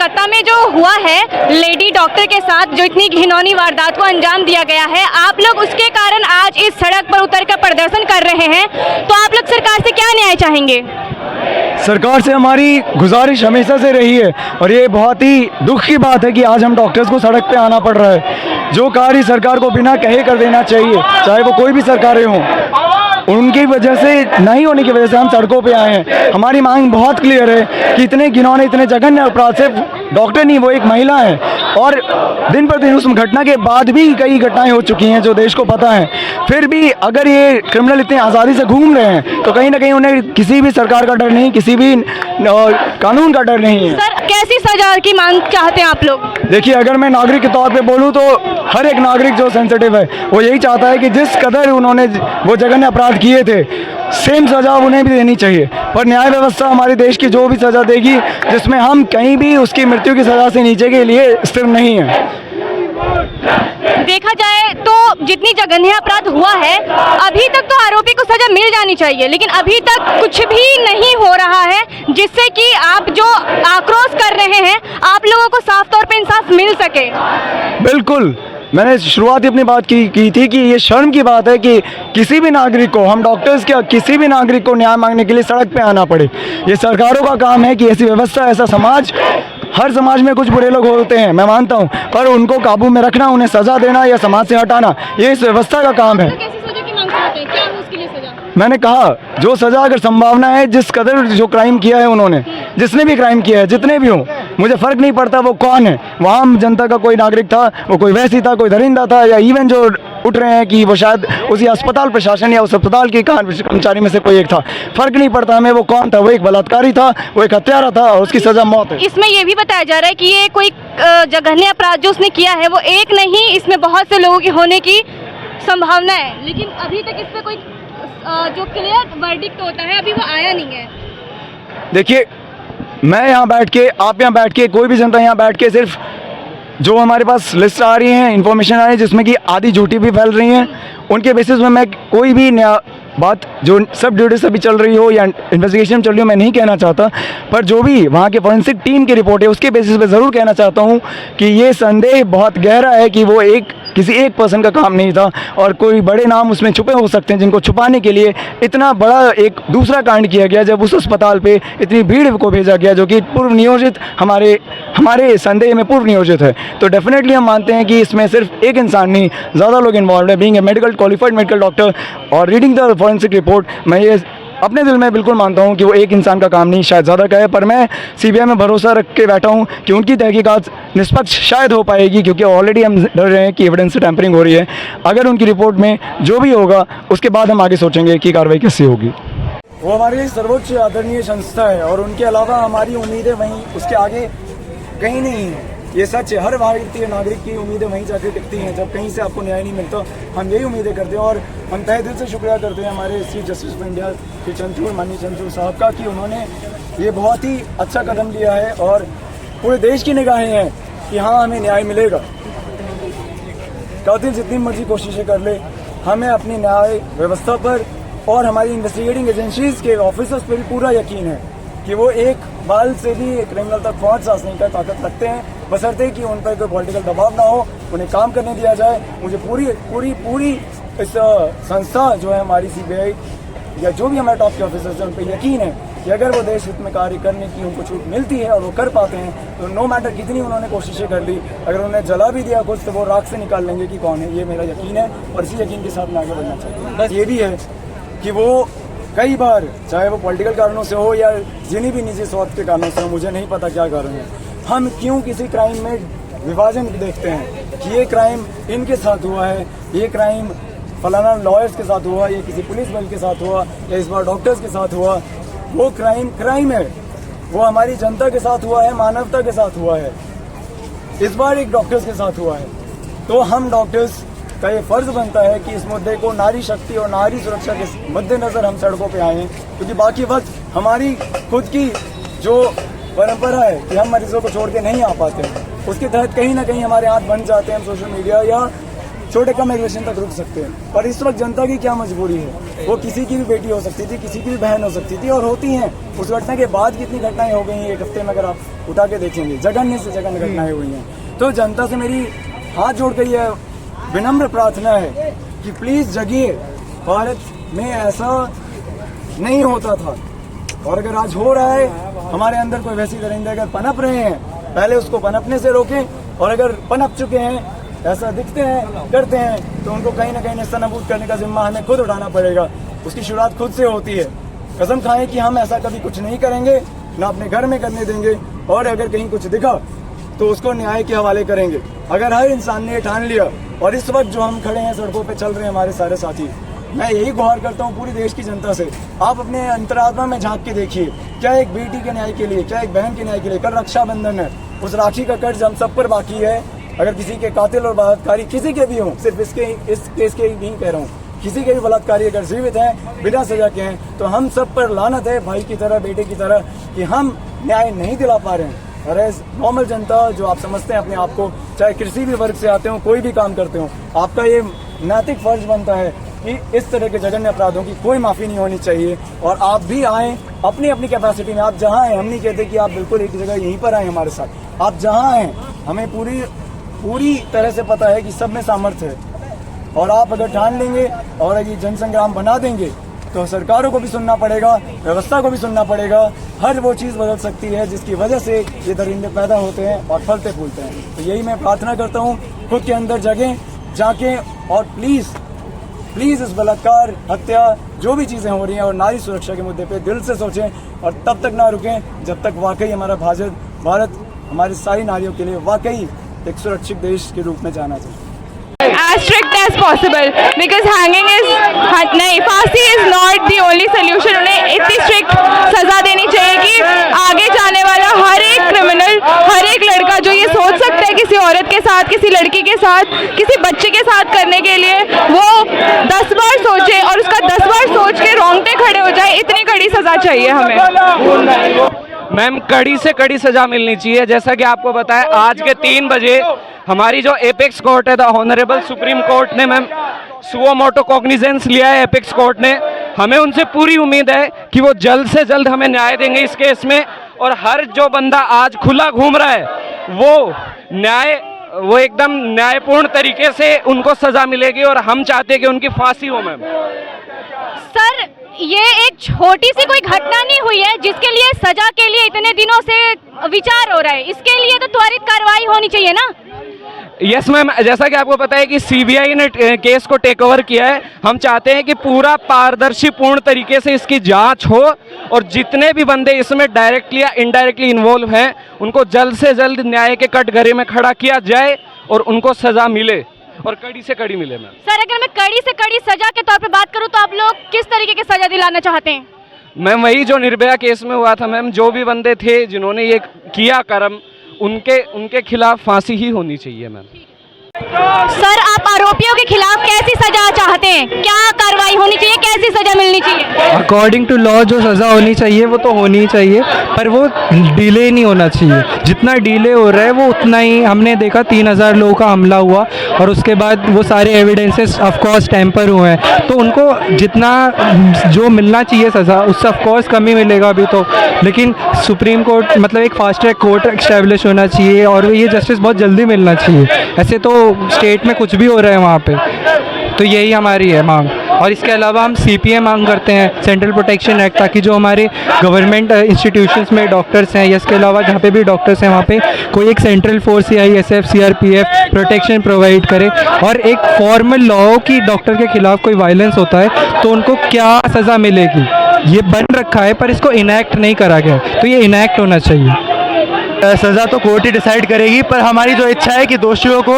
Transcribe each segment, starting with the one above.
कोलकाता में जो हुआ है लेडी डॉक्टर के साथ, जो इतनी घिनौनी वारदात को अंजाम दिया गया है, आप लोग उसके कारण आज इस सड़क पर उतरकर प्रदर्शन कर रहे हैं, तो आप लोग सरकार से क्या न्याय चाहेंगे? सरकार से हमारी गुजारिश हमेशा से रही है और ये बहुत ही दुख की बात है कि आज हम डॉक्टर्स को सड़क पे आना पड़ रहा है। जो कार्य सरकार को बिना कहे कर देना चाहिए, चाहे वो कोई भी सरकारें हों, उनकी वजह से नहीं होने की वजह से हम सड़कों पे आए हैं। हमारी मांग बहुत क्लियर है कि इतने घिनौने, इतने जघन्य अपराध सिर्फ डॉक्टर नहीं, वो एक महिला है और दिन पर दिन उस घटना के बाद भी कई घटनाएं हो चुकी हैं जो देश को पता है। फिर भी अगर ये क्रिमिनल इतने आज़ादी से घूम रहे हैं तो कहीं ना कहीं उन्हें किसी भी सरकार का डर नहीं, किसी भी कानून का डर नहीं है। सर, कैसी सजा की मांग चाहते हैं आप लोग? देखिए, अगर मैं नागरिक के तौर पे बोलूँ तो हर एक नागरिक जो सेंसिटिव है वो यही चाहता है कि जिस कदर उन्होंने वो जघन्य अपराध किए थे, सेम सज़ा उन्हें भी देनी चाहिए। पर न्याय व्यवस्था हमारे देश की जो भी सज़ा देगी, जिसमें हम कहीं भी उसकी मृत्यु की सज़ा से नीचे के लिए स्थिर नहीं है। देखा जाए तो जितनी जघन्य अपराध हुआ है, अभी तक तो आरोपी को सजा मिल जानी चाहिए, लेकिन अभी तक कुछ भी नहीं हो रहा है जिससे कि आप जो आक्रोश कर रहे हैं, आप लोगों को साफ तौर पे इंसाफ मिल सके। बिल्कुल, मैंने शुरुआत ही अपनी बात की थी कि ये शर्म की बात है कि किसी भी नागरिक को, हम डॉक्टर्स क्या, किसी भी नागरिक को न्याय मांगने के लिए सड़क पे आना पड़े। ये सरकारों का काम है कि ऐसी व्यवस्था, ऐसा समाज, हर समाज में कुछ बुरे लोग होते हैं, मैं मानता हूँ, पर उनको काबू में रखना, उन्हें सज़ा देना या समाज से हटाना, ये इस व्यवस्था का काम है। कैसी सजा की मांग करते हैं? क्या है उसके लिए सजा? मैंने कहा, जो सज़ा अगर संभावना है, जिस कदर जो क्राइम किया है उन्होंने, जिसने भी क्राइम किया है, जितने भी हों, मुझे फ़र्क नहीं पड़ता वो कौन है। वहाँ आम जनता का कोई नागरिक था, वो कोई वैसी था, कोई दरिंदा था, या इवन जो उठ रहे हैं कि वो शायद उसी अस्पताल प्रशासन या उस अस्पताल के कर्मचारी में से कोई एक था, फ़र्क नहीं पड़ता हमें वो कौन था। वो एक बलात्कारी था, वो एक हत्यारा था और उसकी सज़ा मौत है। इसमें ये भी बताया जा रहा है कि ये कोई जघन्य अपराध जो उसने किया है वो एक नहीं, इसमें बहुत से लोगों की होने की संभावना है, लेकिन अभी तक इस पर कोई जो क्लियर वर्डिक्ट होता है अभी वो आया नहीं है। देखिए, मैं यहाँ बैठ के, आप यहाँ बैठ के, कोई भी जनता यहाँ बैठ के, सिर्फ जो हमारे पास लिस्ट आ रही हैं, इन्फॉर्मेशन आ रही है जिसमें कि आधी झूठी भी फैल रही हैं, उनके बेसिस में मैं कोई भी नया बात जो सब ड्यूटी से भी चल रही हो या इन्वेस्टिगेशन चल रही हो मैं नहीं कहना चाहता, पर जो भी वहाँ के फॉरेंसिक टीम की रिपोर्ट है उसके बेसिस पे ज़रूर कहना चाहता हूँ कि ये संदेह बहुत गहरा है कि वो किसी एक पर्सन का काम नहीं था और कोई बड़े नाम उसमें छुपे हो सकते हैं, जिनको छुपाने के लिए इतना बड़ा एक दूसरा कांड किया गया, जब उस अस्पताल पे इतनी भीड़ को भेजा गया जो कि पूर्व नियोजित, हमारे संदेह में पूर्व नियोजित है। तो डेफिनेटली हम मानते हैं कि इसमें सिर्फ एक इंसान नहीं, ज़्यादा लोग इन्वॉल्व है। Being a medical qualified medical doctor और रीडिंग द फॉरेंसिक रिपोर्ट, मैं ये अपने दिल में बिल्कुल मानता हूँ कि वो एक इंसान का काम नहीं, शायद ज़्यादा का है, पर मैं सीबीआई में भरोसा रख के बैठा हूँ कि उनकी तहकीकात निष्पक्ष शायद हो पाएगी, क्योंकि ऑलरेडी हम डर रहे हैं कि एविडेंस से टैंपरिंग हो रही है। अगर उनकी रिपोर्ट में जो भी होगा उसके बाद हम आगे सोचेंगे कि कार्रवाई कैसी होगी। वो हमारी सर्वोच्च आदरणीय संस्था है और उनके अलावा हमारी उम्मीदें वहीं, उसके आगे कहीं नहीं है। ये सच है, हर भारतीय नागरिक की उम्मीदें वहीं जाकर टिकती हैं जब कहीं से आपको न्याय नहीं मिलता। हम यही उम्मीदें करते हैं और हम तहे दिल से शुक्रिया करते हैं हमारे chief justice of India Shri Chandrachud, माननीय चंद्रचूड़ साहब का, कि उन्होंने ये बहुत ही अच्छा कदम लिया है और पूरे देश की निगाहें हैं कि हाँ, हमें न्याय मिलेगा। कातिल जितनी मर्जी कोशिशें कर ले, हमें अपनी न्याय व्यवस्था पर और हमारी इन्वेस्टिगेटिंग एजेंसीज के ऑफिसर्स पर भी पूरा यकीन है कि वो एक बाल से भी क्रिमिनल तक पहुंच सकने का ताकत रखते हैं, बशर्ते कि उन पर कोई पॉलिटिकल दबाव ना हो, उन्हें काम करने दिया जाए। मुझे पूरी इस संस्था जो है हमारी सीबीआई या जो भी हमारे टॉप के ऑफिसर्स हैं उन पर यकीन है कि अगर वो देश हित में कार्य करने की उनको छूट मिलती है और वो कर पाते हैं, तो नो मैटर कितनी उन्होंने कोशिशें कर ली, अगर उन्हें जला भी दिया कुछ तो वो राख से निकाल लेंगे कि कौन है। ये मेरा यकीन है और इसी यकीन के साथ मैं आगे बढ़ना चाहता हूँ। बस ये भी है कि वो कई बार, चाहे वो पॉलिटिकल कारणों से हो या जिन्हीं भी निजी स्वार्थ के कारणों से हो, मुझे नहीं पता क्या कारण है, हम क्यों किसी क्राइम में विभाजन देखते हैं कि ये क्राइम इनके साथ हुआ है, ये क्राइम फलाना लॉयर्स के साथ हुआ, ये किसी पुलिस बल के साथ हुआ या इस बार डॉक्टर्स के साथ हुआ। वो क्राइम है, वो हमारी जनता के साथ हुआ है, मानवता के साथ हुआ है, इस बार एक डॉक्टर्स के साथ हुआ है। तो हम डॉक्टर्स का ये फर्ज बनता है कि इस मुद्दे को नारी शक्ति और नारी सुरक्षा के मद्देनजर हम सड़कों पे आए हैं, क्योंकि बाकी वक्त हमारी खुद की जो परंपरा है कि हम मरीजों को छोड़ के नहीं आ पाते, उसके तहत कहीं ना कहीं हमारे हाथ बन जाते हैं। हम सोशल मीडिया या छोटे कम एग्रेशन तक रुक सकते हैं। पर इस वक्त जनता की क्या मजबूरी है, वो किसी की भी बेटी हो सकती थी, किसी की भी बहन हो सकती थी और होती हैं। उस घटना के बाद कितनी घटनाएं हो गई हैं एक हफ्ते में, अगर आप उठा के देखेंगे जघन्य से जघन्य घटनाएं हुई हैं। तो जनता से मेरी हाथ जोड़ कर यह विनम्र प्रार्थना है कि प्लीज जगिए, भारत में ऐसा नहीं होता था और अगर आज हो रहा है, हमारे अंदर कोई वैसी दरिंदे अगर पनप रहे हैं, पहले उसको पनपने से रोकें और अगर पनप चुके हैं, ऐसा दिखते हैं, करते हैं, तो उनको कहीं ना कहीं नेस्तनाबूद करने का जिम्मा हमें खुद उठाना पड़ेगा। उसकी शुरुआत खुद से होती है। कसम खाएं कि हम ऐसा कभी कुछ नहीं करेंगे, ना अपने घर में करने देंगे और अगर कहीं कुछ दिखा तो उसको न्याय के हवाले करेंगे। अगर हर इंसान ने ठान लिया और इस वक्त जो हम खड़े हैं सड़कों पे चल रहे हैं हमारे सारे साथी, मैं यही गुहार करता हूँ पूरी देश की जनता से, आप अपने अंतरात्मा में झांक के देखिए, क्या एक बेटी के न्याय के लिए, क्या एक बहन के न्याय के लिए, कल रक्षाबंधन है, उस राखी का कर्ज हम सब पर बाकी है। अगर किसी के कातिल और बलात्कारी किसी के भी हों, सिर्फ इस केस के ही नहीं कह रहा हूँ, किसी के भी बलात्कारी अगर जीवित हैं, बिना सजा के हैं, तो हम सब पर लानत है, भाई की तरह, बेटे की तरह, कि हम न्याय नहीं दिला पा रहे हैं। और एज नॉर्मल जनता जो आप समझते हैं अपने आप को, चाहे किसी भी वर्ग से आते हो, कोई भी काम करते हो, आपका ये नैतिक फर्ज बनता है कि इस तरह के जघन्य अपराधों की कोई माफी नहीं होनी चाहिए। और आप भी आए अपनी अपनी कैपेसिटी में, आप जहाँ आए, हम नहीं कहते कि आप बिल्कुल एक जगह यहीं पर आए हमारे साथ, आप जहाँ आए, हमें पूरी तरह से पता है कि सब में सामर्थ्य है और आप अगर ठान लेंगे और अगर ये जन संग्राम बना देंगे तो सरकारों को भी सुनना पड़ेगा, व्यवस्था को भी सुनना पड़ेगा। हर वो चीज़ बदल सकती है जिसकी वजह से ये दरिंदे पैदा होते हैं और फलते फूलते हैं। तो यही मैं प्रार्थना करता हूँ, खुद के अंदर जगें, जाके और प्लीज इस बलात्कार, हत्या, जो भी चीज़ें हो रही हैं और नारी सुरक्षा के मुद्दे पे दिल से सोचें और तब तक ना रुकें जब तक वाकई हमारा भारत हमारी सारी नारियों के लिए वाकई एक सुरक्षित देश के रूप में जाना चाहिए। As strict as possible because hanging is नहीं, फांसी is not the only solution। उन्हें इतनी strict सजा देनी चाहिए कि आगे जाने वाला हर एक क्रिमिनल, हर एक लड़का जो ये सोच सकता है किसी औरत के साथ, किसी लड़की के साथ, किसी बच्चे के साथ करने के लिए, वो 10 बार सोचे और उसका 10 बार सोच के रोंगटे खड़े हो जाए। इतनी कड़ी सजा चाहिए हमें। मैम कड़ी से कड़ी सजा मिलनी चाहिए। जैसा कि आपको बताया, आज के 3 बजे हमारी जो एपेक्स कोर्ट है, द ऑनरेबल सुप्रीम कोर्ट ने मैम सुओ मोटो कॉग्निजेंस लिया है एपेक्स कोर्ट ने। हमें उनसे पूरी उम्मीद है कि वो जल्द से जल्द हमें न्याय देंगे इस केस में और हर जो बंदा आज खुला घूम रहा है वो एकदम न्यायपूर्ण तरीके से उनको सजा मिलेगी और हम चाहते हैं कि उनकी फांसी हो। मैम सर, ये एक छोटी सी कोई घटना नहीं हुई है जिसके लिए सजा के लिए इतने दिनों से विचार हो रहा है, इसके लिए तो त्वरित कार्रवाई होनी चाहिए ना। यस मैम, जैसा कि आपको पता है कि सीबीआई ने केस को टेक ओवर किया है। हम चाहते हैं कि पूरा पारदर्शी पूर्ण तरीके से इसकी जांच हो और जितने भी बंदे इसमें डायरेक्टली या इनडायरेक्टली इन्वॉल्व हैं उनको जल्द से जल्द न्याय के कटघरे में खड़ा किया जाए और उनको सजा मिले और कड़ी से कड़ी मिले। मैम सर, अगर मैं कड़ी से कड़ी सजा के तौर पे बात करूं तो आप लोग किस तरीके की सजा दिलाना चाहते हैं? मैम वही जो निर्भया केस में हुआ था मैम, जो भी बंदे थे जिन्होंने ये किया कर्म, उनके खिलाफ फांसी ही होनी चाहिए। मैम सर, आप आरोपियों के खिलाफ कैसी सजा चाहते हैं? क्या कार्रवाई होनी चाहिए, कैसी सजा मिलनी चाहिए? अकॉर्डिंग टू लॉ जो सज़ा होनी चाहिए वो तो होनी ही चाहिए, पर वो डिले नहीं होना चाहिए। जितना डिले हो रहा है वो उतना ही, हमने देखा 3000 लोगों का हमला हुआ और उसके बाद वो सारे एविडेंसेस ऑफकोर्स टैंपर हुए हैं, तो उनको जितना जो मिलना चाहिए सज़ा उससे ऑफकोर्स कम ही मिलेगा अभी तो। लेकिन सुप्रीम कोर्ट मतलब एक फास्ट ट्रैक कोर्ट इस्टेब्लिश होना चाहिए और ये जस्टिस बहुत जल्दी मिलना चाहिए। ऐसे तो स्टेट में कुछ भी हो रहा है वहाँ पे, तो यही हमारी है मांग। और इसके अलावा हम CPA मांग करते हैं, सेंट्रल प्रोटेक्शन एक्ट, ताकि जो हमारे गवर्नमेंट इंस्टीट्यूशंस में डॉक्टर्स हैं या इसके अलावा जहाँ पे भी डॉक्टर्स हैं वहाँ पे कोई एक सेंट्रल फोर्स या ISF CRPF प्रोटेक्शन प्रोवाइड करे और एक फॉर्मल लॉ कि डॉक्टर के खिलाफ कोई वायलेंस होता है तो उनको क्या सज़ा मिलेगी। ये बन रखा है पर इसको इनैक्ट नहीं करा गया, तो ये इनैक्ट होना चाहिए। सज़ा तो कोर्ट ही डिसाइड करेगी, पर हमारी जो इच्छा है कि दोषियों को,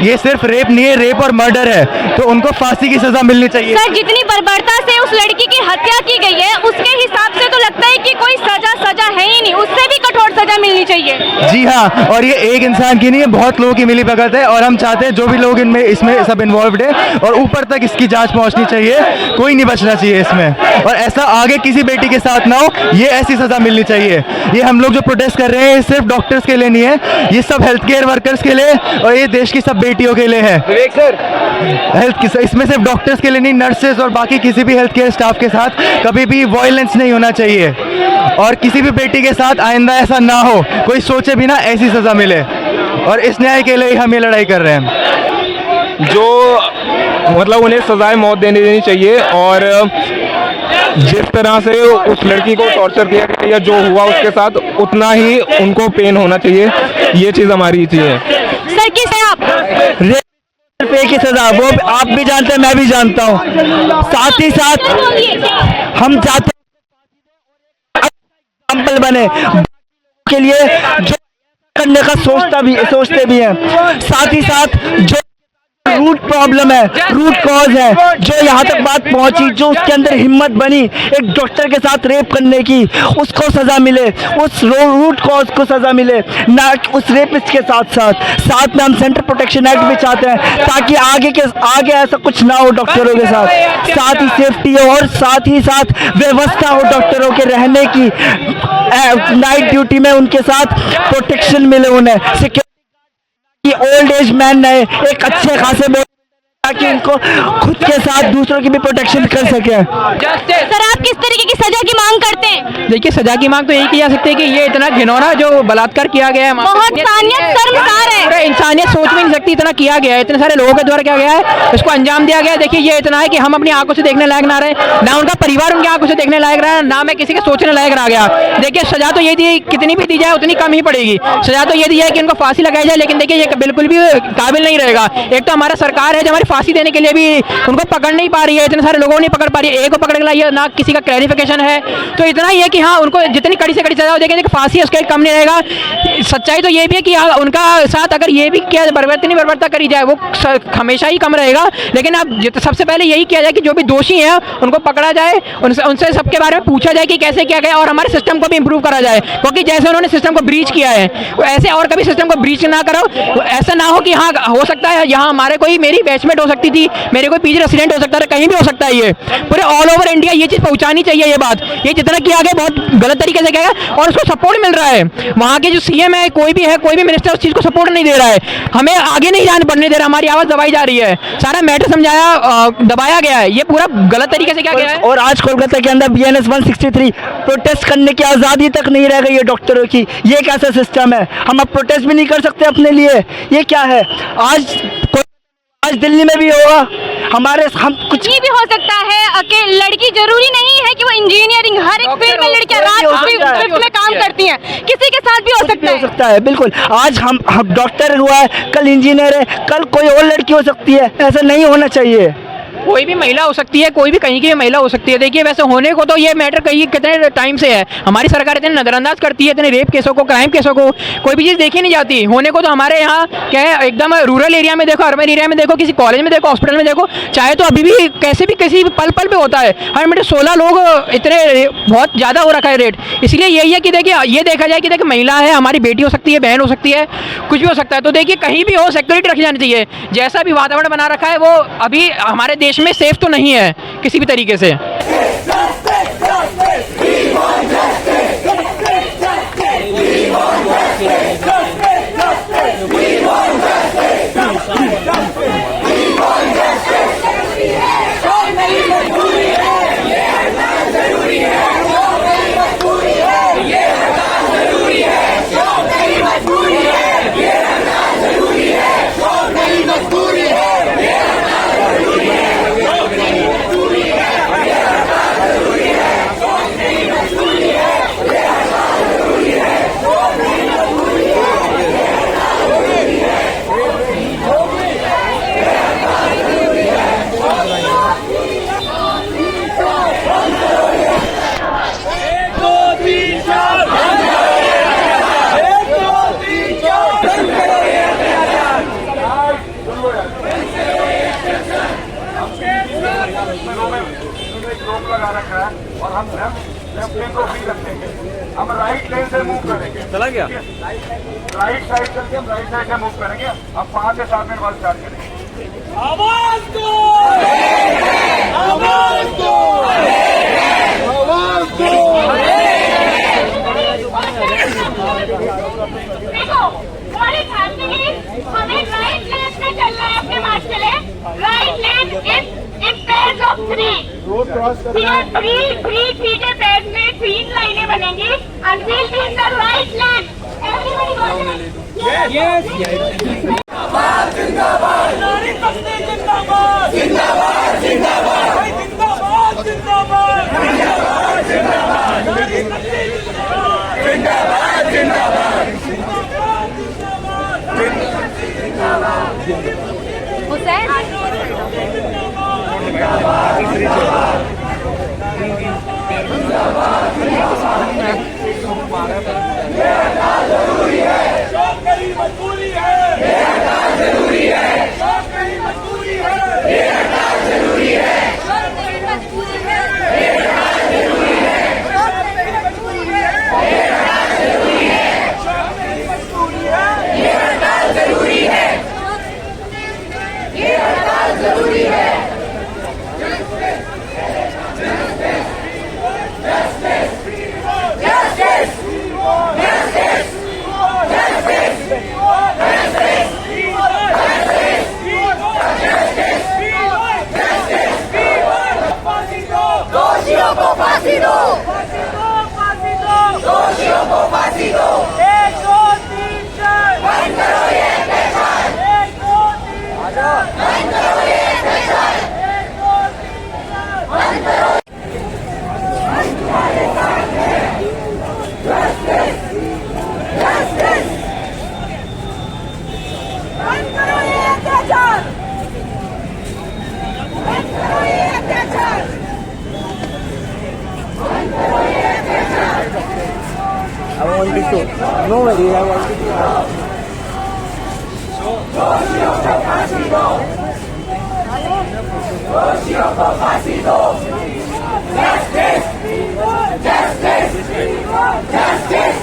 ये सिर्फ रेप नहीं है, रेप और मर्डर है, तो उनको फांसी की सज़ा मिलनी चाहिए। सर, जितनी बर्बरता से उस लड़की की हत्या की गई है उसके हिसाब से तो लगता है कि कोई सजा है ही नहीं, उससे भी कठोर सजा मिलनी चाहिए। जी हाँ, और ये एक इंसान की नहीं है, बहुत लोगों की मिली भगत है और हम चाहते हैं जो भी लोग इसमें सब इन्वॉल्व है और ऊपर तक इसकी जाँच पहुँचनी चाहिए, कोई नहीं बचना चाहिए इसमें और ऐसा आगे किसी बेटी के साथ ना हो, ये ऐसी सज़ा मिलनी चाहिए। ये हम लोग जो प्रोटेस्ट कर रहे हैं इससे सिर्फ डॉक्टर्स के लिए नहीं है, ये सब हेल्थ केयर वर्कर्स के लिए और ये देश की सब बेटियों के लिए है। विवेक सर, इसमें सिर्फ डॉक्टर्स के लिए नहीं, नर्सेज और बाकी किसी भी हेल्थ केयर स्टाफ के साथ कभी भी वायलेंस नहीं होना चाहिए और किसी भी बेटी के साथ आइंदा ऐसा ना हो, कोई सोचे भी ना ऐसी सज़ा मिले, और इस न्याय के लिए हम ये लड़ाई कर रहे हैं। जो मतलब उन्हें सजाए मौत देनी चाहिए और जिस तरह से उस लड़की को टॉर्चर किया गया या जो हुआ उसके साथ उतना ही उनको पेन होना चाहिए, ये चीज़ हमारी चीज़ है। सर किस है आप? पे की सजा वो आप भी जानते हैं, मैं भी जानता हूँ। साथ ही साथ हम चाहते एग्जाम्पल बने के लिए जो करने का सोचते भी हैं। साथ ही साथ जो रूट प्रॉब्लम है, रूट कॉज है, जो यहाँ तक बात पहुंची, जो उसके अंदर हिम्मत बनी एक डॉक्टर के साथ रेप करने की, उसको सजा मिले, उस रूट कॉज को सजा मिले, ना उस रेपिस्ट के साथ में हम सेंट्रल प्रोटेक्शन एक्ट भी चाहते हैं ताकि आगे ऐसा कुछ ना हो डॉक्टरों के साथ ही सेफ्टी हो और साथ ही साथ व्यवस्था हो डॉक्टरों के रहने की, नाइट ड्यूटी में उनके साथ प्रोटेक्शन मिले उन्हें, कि ओल्ड एज मैन रहे एक अच्छे खासे ताकि इनको खुद के साथ दूसरों की भी प्रोटेक्शन कर सके। सर आप किस तरीके की सजा की मांग करते हैं? देखिए, सजा की मांग तो यही की जा सकती है कि ये इतना घिनौना जो बलात्कार किया गया है, बहुत इंसानियत शर्मसार है। पूरा इंसानियत सोच भी नहीं सकती, इतना किया गया है, इतने सारे लोगों के द्वारा किया गया है, इसको अंजाम दिया गया है। देखिए, ये इतना है कि हम अपनी आंखों से देखने लायक ना रहे, ना उनका परिवार उनकी आंखों से देखने लायक रहा, ना मैं किसी के सोचने लायक रह गया। देखिए, सजा तो ये दी, कितनी भी दी जाए उतनी कम ही पड़ेगी। सजा तो ये दी है कि उनको फांसी लगाई जाए, लेकिन देखिए ये बिल्कुल भी काबिल नहीं रहेगा। एक तो हमारा सरकार है जो हमारी फांसी देने के लिए भी उनको पकड़ नहीं पा रही है, इतने सारे लोगों नहीं पकड़ पा रही है, एक को पकड़ के लाई है, ना किसी का क्लैरिफिकेशन है। तो इतना ही है कि हाँ, उनको जितनी कड़ी से कड़ी सजा हो, देखें फांसी उसके कम नहीं रहेगा। सच्चाई तो ये भी है कि उनका साथ अगर ये भी किया बर्बरता करी जाए, वो हमेशा ही कम रहेगा। लेकिन अब सबसे पहले यही किया जाए कि जो भी दोषी हैं उनको पकड़ा जाए, उनसे सबके बारे में पूछा जाए कि कैसे किया गया और हमारे सिस्टम को भी इम्प्रूव करा जाए, क्योंकि जैसे उन्होंने सिस्टम को ब्रीच किया है ऐसे और कभी सिस्टम को ब्रीच ना करो। ऐसा ना हो कि हाँ, हो सकता है यहाँ हमारे मेरी बैचमेट हो सकती थी, मेरे कोई पीजी रेसिडेंट हो सकता है, कहीं भी हो सकता है। ये पूरे ऑल ओवर इंडिया ये चीज़ पहुंचानी चाहिए। ये बात ये जितना किया गया बहुत गलत तरीके से किया गया और उसको सपोर्ट मिल रहा है। वहाँ के जो सीएम है, कोई भी मिनिस्टर उस चीज़ को सपोर्ट नहीं दे रहा है, हमें आगे नहीं जाने बढ़ने दे रहा, हमारी आवाज़ दबाई जा रही है, सारा मैटर दबाया गया है। ये पूरा गलत तरीके से किया गया है। और आज कोलकाता के अंदर BNS 163 प्रोटेस्ट करने की आज़ादी तक नहीं रह गई है डॉक्टरों की। ये कैसा सिस्टम है? हम अब प्रोटेस्ट भी नहीं कर सकते अपने लिए, ये क्या है? आज दिल्ली में भी होगा, हम कुछ भी हो सकता है कि लड़की जरूरी नहीं है कि वो इंजीनियरिंग, हर एक फील्ड में लड़कियां रात शिफ्ट में काम करती हैं, किसी के साथ भी हो सकता है। बिल्कुल, आज हम डॉक्टर हुआ है, कल इंजीनियर है, कल कोई और लड़की हो सकती है। ऐसा नहीं होना चाहिए। कोई भी महिला हो सकती है, कोई भी कहीं की महिला हो सकती है। देखिए, वैसे होने को तो ये मैटर कहीं कितने टाइम से है, हमारी सरकार इतने नज़रअंदाज करती है, इतने रेप केसों को, क्राइम केसों को, कोई भी चीज़ देखी नहीं जाती। होने को तो हमारे यहाँ क्या है, एकदम रूरल एरिया में देखो, अर्बन एरिया में देखो, किसी कॉलेज में देखो, हॉस्पिटल में देखो, चाहे तो अभी भी कैसे भी किसी पल पे होता है। हर मिनट 16 लोग, इतने बहुत ज़्यादा हो रखा है रेट। इसलिए यही है कि देखिए, ये देखा जाए कि देखिए महिला है, हमारी बेटी हो सकती है, बहन हो सकती है, कुछ भी हो सकता है। तो देखिए, कहीं भी हो सिक्योरिटी रखी जानी चाहिए। जैसा भी वातावरण बना रखा है वो अभी हमारे देश में सेफ तो नहीं है किसी भी तरीके से। और हम लेफ्ट लेन को फ्री रखेंगे, हम राइट लेन से मूव करेंगे। चला गया राइट साइड करके हम राइट साइड से मूव करेंगे। हम 5 से 7 मिनट बाद स्टार्ट करेंगे। आवाज दो, आवाज दो, आवाज दो। What is happening is हमें right lane में चलना है अपने मार्च के लिए. Right lane in pairs of 3. Three के pairs में 3 लाइनें बनेंगी and we'll be in the right lane. Everybody go there. Yes. जिंदाबाद जिंदाबाद. नारी शक्ति जिंदाबाद. जिंदाबाद जिंदाबाद. जिंदाबाद जिंदाबाद. जिंदाबाद जिंदाबाद. नारी शक्ति जिंदाबाद. जिंदाबाद जिंदाबाद. जरूरी है. शौकरी मजबूरी है. जरूरी है. शौकरी मजबूरी है. जरूरी है. शौकरी मजबूरी है. जरूरी है. शौकरी मजबूरी है. जरूरी है. शौकरी मजबूरी है. जरूरी है. ये हड़ताल जरूरी है. दोषियों को फांसी दो. दोषियों को फांसी दो. 1 2 3 4 बंद करो ये अत्याचार. 1 2 3 4 बंद करो ये अत्याचार. 1 2 3 4 बंद करो. हमारे साथ है जस्टिस. जस्टिस. बंद करो ये अत्याचार. बंद करो ये अत्याचार. बंद करो ये अत्याचार. I wanted to. No worry, I wanted to. दोषियों को फांसी दो. दोषियों को फांसी दो. जस्टिस. जस्टिस. जस्टिस.